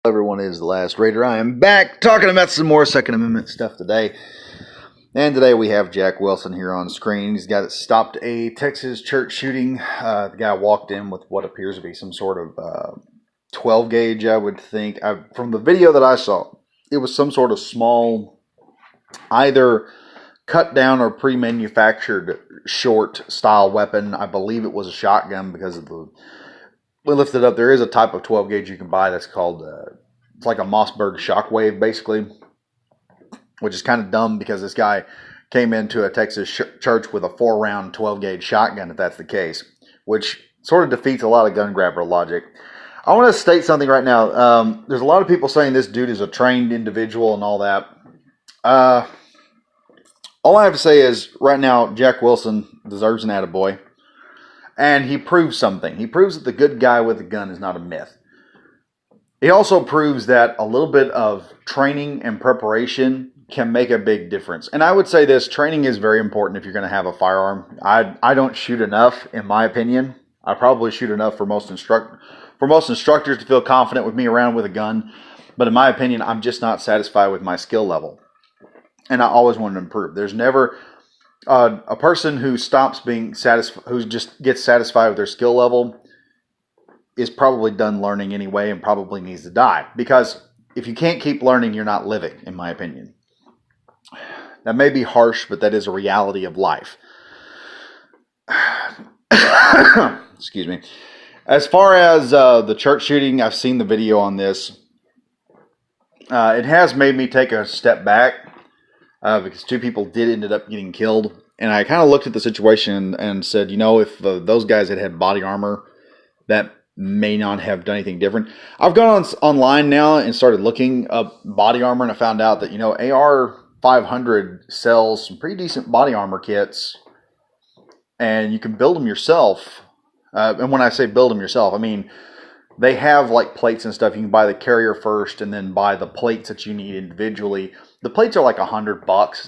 Everyone is the last raider. I am back talking about some more Second Amendment stuff today. And today we have Jack Wilson here on screen. He's got stopped a Texas church shooting. The guy walked in with what appears to be some sort of 12 gauge, I would think. From the video that I saw, it was some sort of small, either cut down or pre-manufactured short style weapon. I believe it was a shotgun because of the... We lifted up. There is a type of 12 gauge you can buy that's called, it's like a Mossberg Shockwave, basically, which is kind of dumb because this guy came into a Texas church with a 4-round 12 gauge shotgun, if that's the case, which sort of defeats a lot of gun grabber logic. I want to state something right now. There's a lot of people saying this dude is a trained individual and all that. All I have to say is right now, Jack Wilson deserves an attaboy. And he proves something. He proves that the good guy with a gun is not a myth. He also proves that a little bit of training and preparation can make a big difference. And I would say this, training is very important if you're going to have a firearm. I don't shoot enough, in my opinion. I probably shoot enough for most instructors to feel confident with me around with a gun. But in my opinion, I'm just not satisfied with my skill level. And I always want to improve. There's never... a person who stops being satisfied, who just gets satisfied with their skill level, is probably done learning anyway and probably needs to die. Because if you can't keep learning, you're not living, in my opinion. That may be harsh, but that is a reality of life. Excuse me. As far as the church shooting, I've seen the video on this. It has made me take a step back. Because two people did ended up getting killed. And I kind of looked at the situation and said, you know, if those guys had body armor, that may not have done anything different. I've gone online now and started looking up body armor, and I found out that, you know, AR 500 sells some pretty decent body armor kits, and you can build them yourself. And when I say build them yourself, I mean, they have like plates and stuff. You can buy the carrier first and then buy the plates that you need individually. The plates are like $100,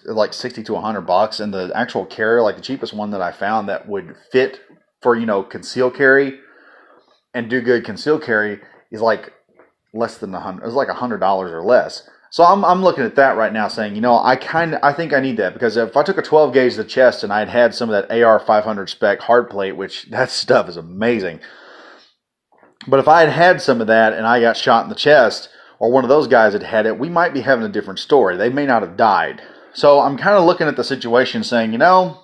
like $60 to $100, and the actual carrier, like the cheapest one that I found that would fit for, you know, conceal carry and do good conceal carry is like less than $100. It's like $100 or less. So I'm looking at that right now, saying, you know, I think I need that, because if I took a 12 gauge to the chest and I'd had some of that AR 500 spec hard plate, which that stuff is amazing. But if I had some of that and I got shot in the chest, or one of those guys had it, we might be having a different story. They may not have died. So I'm kind of looking at the situation saying, you know,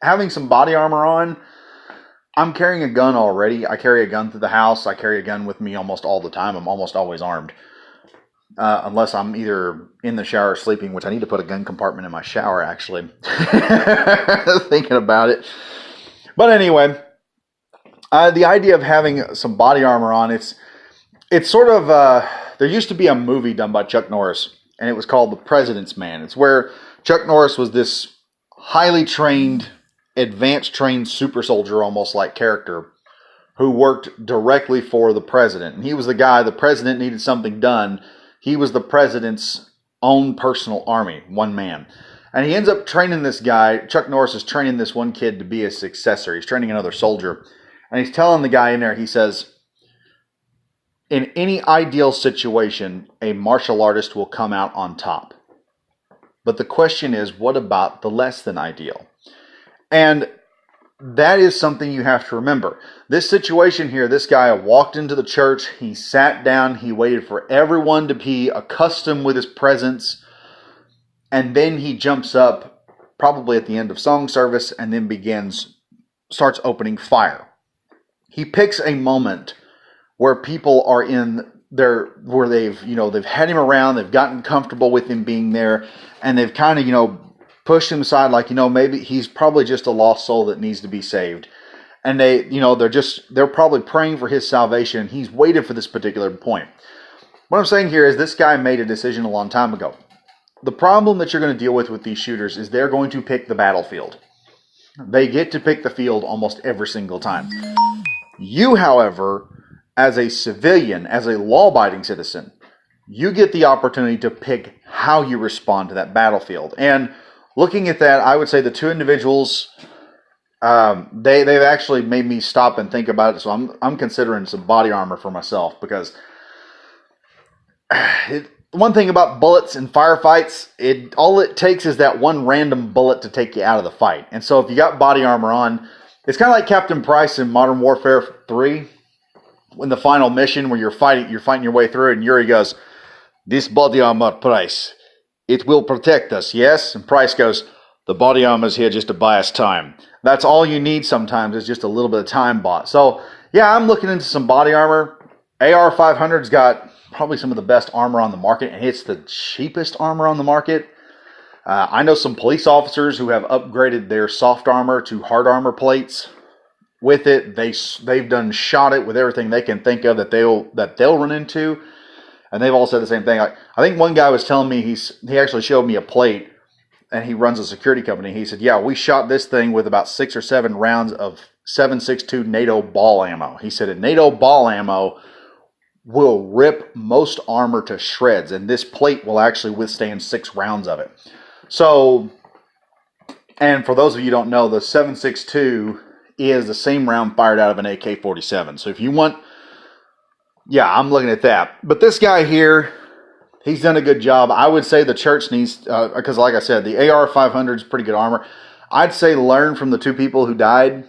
having some body armor on, I'm carrying a gun already. I carry a gun through the house. I carry a gun with me almost all the time. I'm almost always armed. Unless I'm either in the shower sleeping, which I need to put a gun compartment in my shower, actually. Thinking about it. But anyway, the idea of having some body armor on, it's sort of, there used to be a movie done by Chuck Norris, and it was called The President's Man. It's where Chuck Norris was this highly trained, advanced trained super soldier, almost like character, who worked directly for the president. And he was the guy, the president needed something done. He was the president's own personal army, one man. And he ends up training this guy. Chuck Norris is training this one kid to be a successor. He's training another soldier. And he's telling the guy in there, he says, in any ideal situation, a martial artist will come out on top. But the question is, what about the less than ideal? And that is something you have to remember. This situation here, this guy walked into the church, he sat down, he waited for everyone to be accustomed with his presence, and then he jumps up, probably at the end of song service, and then starts opening fire. He picks a moment where people are where they've had him around, they've gotten comfortable with him being there, and they've kind of, pushed him aside, like, maybe he's probably just a lost soul that needs to be saved. And they're probably praying for his salvation. He's waited for this particular point. What I'm saying here is this guy made a decision a long time ago. The problem that you're going to deal with these shooters is they're going to pick the battlefield. They get to pick the field almost every single time. You, however, as a civilian, as a law-abiding citizen, you get the opportunity to pick how you respond to that battlefield. And looking at that, I would say the two individuals They've actually made me stop and think about it. So I'm considering some body armor for myself because one thing about bullets in firefights, all it takes is that one random bullet to take you out of the fight. And so if you got body armor on, it's kind of like Captain Price in Modern Warfare 3, in the final mission where you're fighting your way through, and Yuri goes, "This body armor, Price, it will protect us, yes?" And Price goes, "The body armor is here just to buy us time." That's all you need sometimes, is just a little bit of time bought. So yeah, I'm looking into some body armor. AR-500's got probably some of the best armor on the market, and it's the cheapest armor on the market. I know some police officers who have upgraded their soft armor to hard armor plates with it. They've done shot it with everything they can think of that they'll run into, and they've all said the same thing. I think one guy was telling me he actually showed me a plate, and he runs a security company. He said, "Yeah, we shot this thing with about 6 or 7 rounds of 7.62 NATO ball ammo." He said, "A NATO ball ammo will rip most armor to shreds, and this plate will actually withstand 6 rounds of it." So, and for those of you who don't know, the 7.62 is the same round fired out of an AK-47. So if you want, yeah, I'm looking at that. But this guy here, he's done a good job. I would say the church needs, because like I said, the AR-500 is pretty good armor. I'd say learn from the 2 people who died,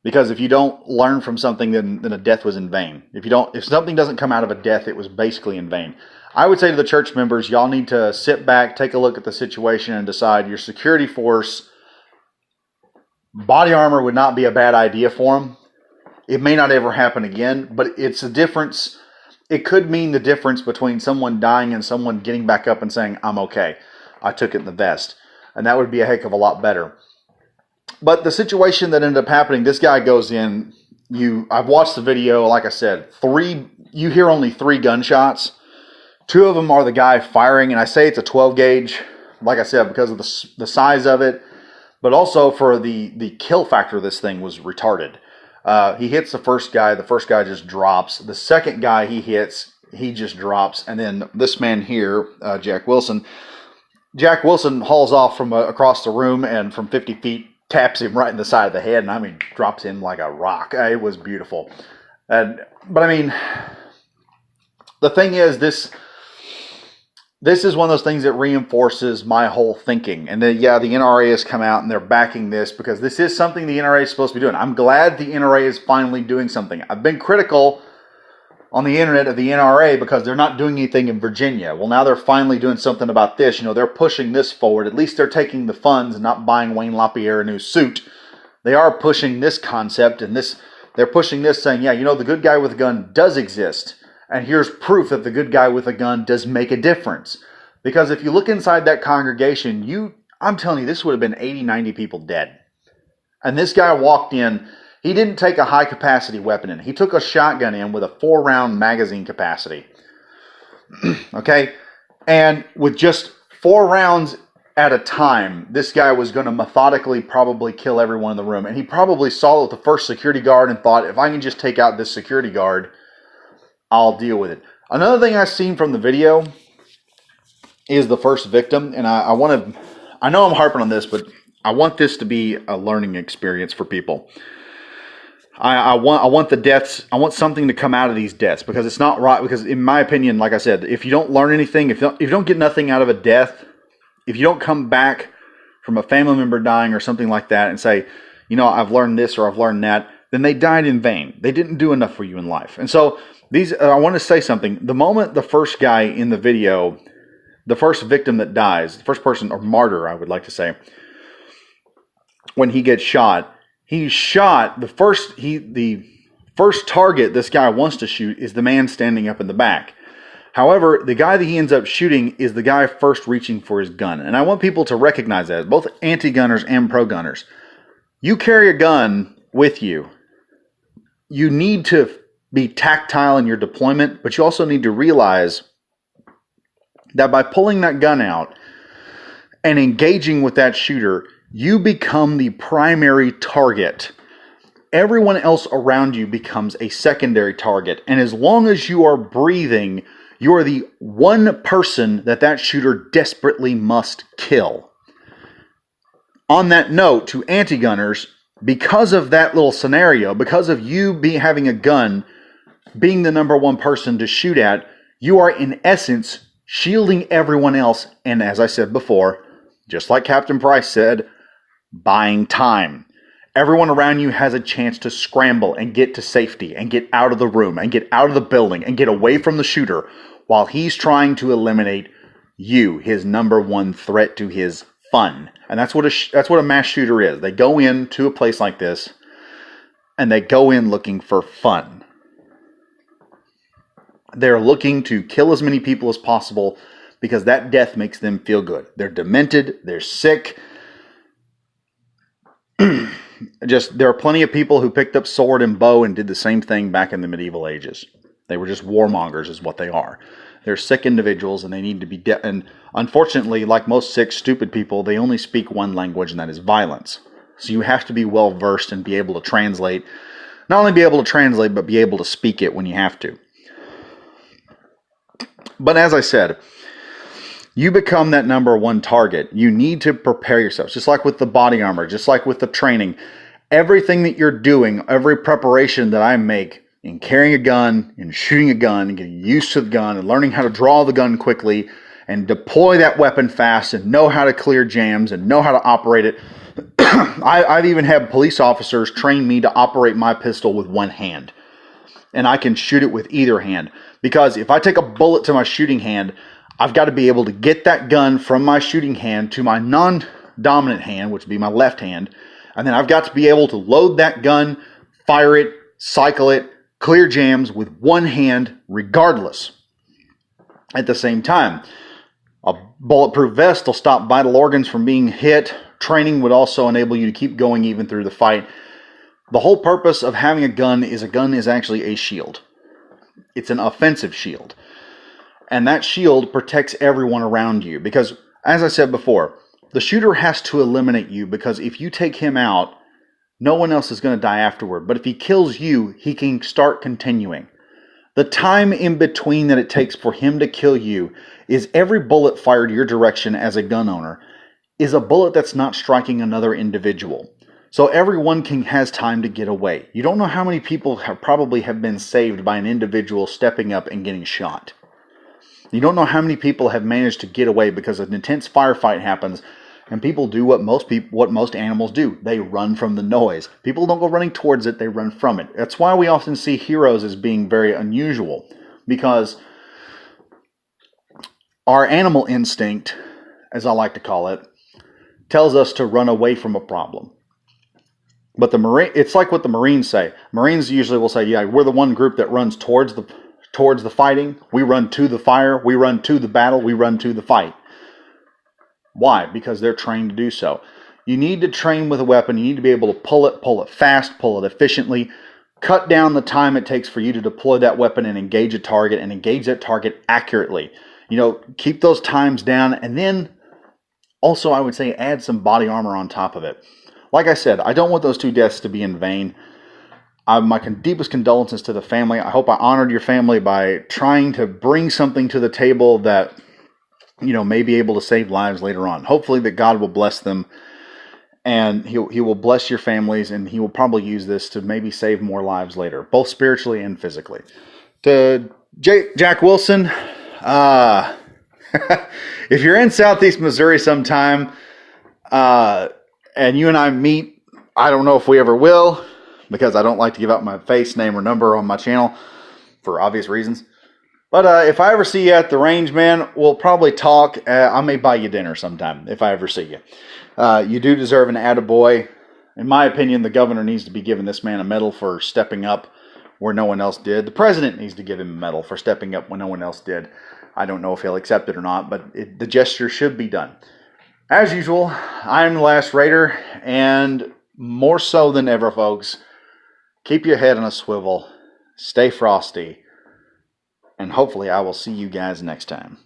because if you don't learn from something, then a death was in vain. If something doesn't come out of a death, it was basically in vain. I would say to the church members, y'all need to sit back, take a look at the situation, and decide your security force. Body armor would not be a bad idea for them. It may not ever happen again, but it's a difference. It could mean the difference between someone dying and someone getting back up and saying, "I'm okay. I took it in the vest." And that would be a heck of a lot better. But the situation that ended up happening, this guy goes in. I've watched the video. Like I said, you hear only 3 gunshots. 2 of them are the guy firing, and I say it's a 12 gauge, like I said, because of the size of it, but also for the kill factor of this thing was retarded. He hits the first guy just drops. The second guy he hits, he just drops, and then this man here, Jack Wilson hauls off from across the room, and from 50 feet, taps him right in the side of the head, and I mean, drops him like a rock. It was beautiful. But I mean, the thing is, this is one of those things that reinforces my whole thinking. And then, yeah, the NRA has come out and they're backing this because this is something the NRA is supposed to be doing. I'm glad the NRA is finally doing something. I've been critical on the internet of the NRA because they're not doing anything in Virginia. Well, now they're finally doing something about this. They're pushing this forward. At least they're taking the funds and not buying Wayne LaPierre a new suit. They are pushing this concept, and they're pushing this, saying, yeah, the good guy with a gun does exist. And here's proof that the good guy with a gun does make a difference. Because if you look inside that congregation, I'm telling you, this would have been 80, 90 people dead. And this guy walked in. He didn't take a high-capacity weapon in. He took a shotgun in with a 4-round magazine capacity. Okay? And with just 4 rounds at a time, this guy was going to methodically probably kill everyone in the room. And he probably saw the first security guard and thought, if I can just take out this security guard, I'll deal with it. Another thing I've seen from the video is the first victim. And I know I'm harping on this, but I want this to be a learning experience for people. I want the deaths. I want something to come out of these deaths, because it's not right. Because in my opinion, like I said, if you don't learn anything, if you don't get nothing out of a death, if you don't come back from a family member dying or something like that and say, I've learned this or I've learned that, then they died in vain. They didn't do enough for you in life. And so I want to say something. The moment the first guy in the video, the first victim that dies, the first person, or martyr, I would like to say, when he gets shot, he's shot. The first target this guy wants to shoot is the man standing up in the back. However, the guy that he ends up shooting is the guy first reaching for his gun. And I want people to recognize that, both anti-gunners and pro-gunners. You carry a gun with you. You need to be tactile in your deployment, but you also need to realize that by pulling that gun out and engaging with that shooter, you become the primary target. Everyone else around you becomes a secondary target. And as long as you are breathing, you are the one person that shooter desperately must kill. On that note, to anti-gunners, because of that little scenario, because of you having a gun, being the number one person to shoot at, you are in essence shielding everyone else. And as I said before, just like Captain Price said, buying time. Everyone around you has a chance to scramble and get to safety and get out of the room and get out of the building and get away from the shooter while he's trying to eliminate you, his number one threat to his fun. And that's what a mass shooter is. They go into a place like this and they go in looking for fun. They're looking to kill as many people as possible because that death makes them feel good. They're demented, they're sick. There are plenty of people who picked up sword and bow and did the same thing back in the medieval ages. They were just warmongers is what they are. They're sick individuals and they need to be and unfortunately, like most sick, stupid people, they only speak one language, and that is violence. So you have to be well versed and be able to translate. Not only be able to translate, but be able to speak it when you have to. But as I said, you become that number one target. You need to prepare yourself, just like with the body armor, just like with the training. Everything that you're doing, every preparation that I make in carrying a gun, in shooting a gun, and getting used to the gun, and learning how to draw the gun quickly, and deploy that weapon fast, and know how to clear jams, and know how to operate it. I've even had police officers train me to operate my pistol with one hand. And I can shoot it with either hand. Because if I take a bullet to my shooting hand, I've got to be able to get that gun from my shooting hand to my non-dominant hand, which would be my left hand. And then I've got to be able to load that gun, fire it, cycle it, clear jams with one hand regardless. At the same time, a bulletproof vest will stop vital organs from being hit. Training would also enable you to keep going even through the fight. The whole purpose of having a gun is actually a shield. It's an offensive shield. And that shield protects everyone around you. Because, as I said before, the shooter has to eliminate you, because if you take him out, no one else is going to die afterward. But if he kills you, he can start continuing. The time in between that it takes for him to kill you is every bullet fired your direction as a gun owner is a bullet that's not striking another individual. So everyone has time to get away. You don't know how many people probably have been saved by an individual stepping up and getting shot. You don't know how many people have managed to get away because an intense firefight happens and people do what most animals do. They run from the noise. People don't go running towards it, they run from it. That's why we often see heroes as being very unusual, because our animal instinct, as I like to call it, tells us to run away from a problem. But it's like what the Marines say. Marines usually will say, yeah, we're the one group that runs towards the fighting. We run to the fire. We run to the battle. We run to the fight. Why? Because they're trained to do so. You need to train with a weapon. You need to be able to pull it fast, pull it efficiently, cut down the time it takes for you to deploy that weapon and engage a target, and engage that target accurately. Keep those times down, and then also I would say add some body armor on top of it. Like I said, I don't want those 2 deaths to be in vain. My deepest condolences to the family. I hope I honored your family by trying to bring something to the table that, may be able to save lives later on. Hopefully that God will bless them, and He will bless your families, and He will probably use this to maybe save more lives later, both spiritually and physically. To Jack Wilson, if you're in Southeast Missouri sometime, and you and I meet, I don't know if we ever will, because I don't like to give out my face, name, or number on my channel for obvious reasons. But if I ever see you at the range, man, we'll probably talk. I may buy you dinner sometime if I ever see you. You do deserve an attaboy. In my opinion, the governor needs to be giving this man a medal for stepping up where no one else did. The president needs to give him a medal for stepping up when no one else did. I don't know if he'll accept it or not, but the gesture should be done. As usual, I'm the Last Raider, and more so than ever, folks, keep your head on a swivel, stay frosty, and hopefully I will see you guys next time.